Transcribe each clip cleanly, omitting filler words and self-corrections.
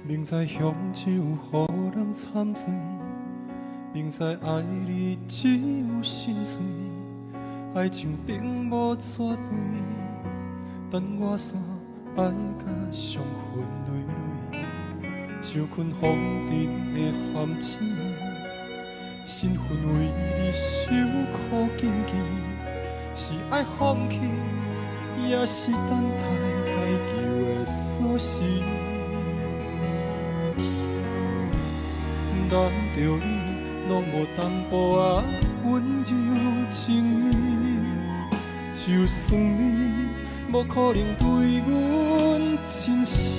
明知享受予人惨醉，明知爱你只有心碎，爱情并无绝对，等我煞爱甲伤痕累累，受困风尘的陷阱，身份为你受苦荆棘，是爱放弃，也是等待该求的锁匙。难着你，拢无淡薄仔温柔情意，就算你无可能对阮真心，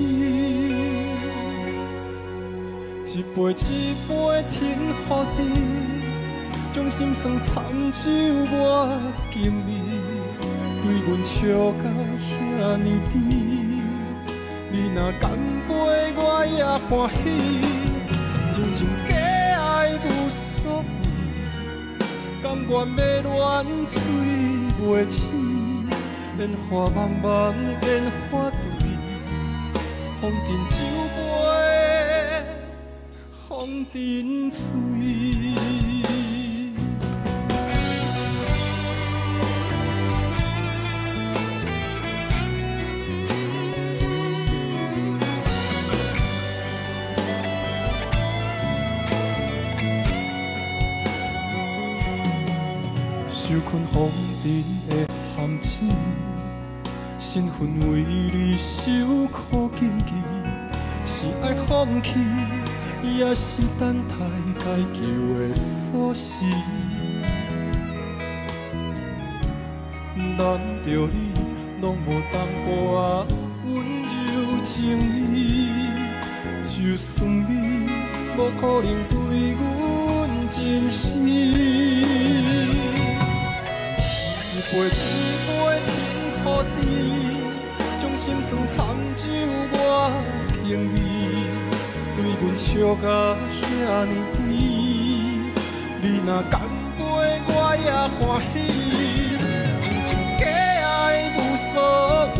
一杯一杯甜予你，将心酸惨酒我敬你，对阮笑甲遐尼甜，你若干杯我也欢喜。真情假爱无所谓，甘愿要乱水袂醒，烟花茫茫，烟花对，风尘酒杯，风尘醉。受困风尘的陷阱，身份为你受苦荆棘，是爱放弃，也是等待该求的锁匙。难着你，拢无淡薄仔温柔情意，就算你无可能对阮真心。一杯一杯甜予你，将心酸惨酒我敬你，对阮笑甲遐尼甜，你若干杯我也欢喜，真情假爱无所谓，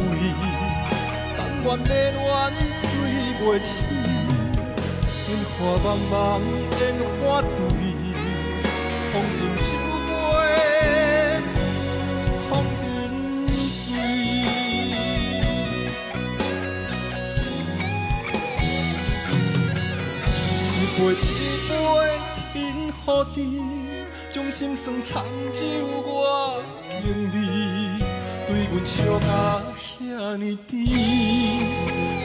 但愿要乱水袂醒，烟花茫茫，烟花对，风尘酒杯。风尘醉，一杯一杯甜予你，将心酸惨酒我敬你，对阮笑甲遐尼甜，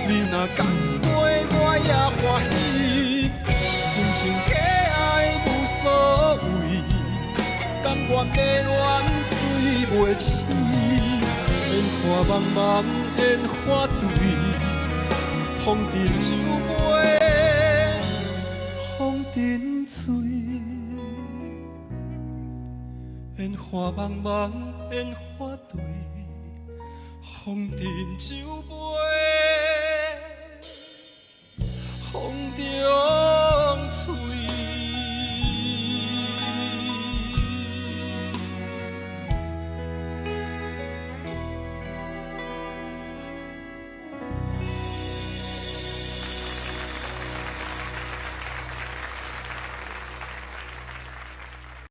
你若干杯我也欢喜，真情假爱无所谓，甘愿要乱水袂醒，烟花茫茫，烟花对，风尘酒杯，风尘醉。烟花茫茫，烟花对，风尘酒杯，风中醉。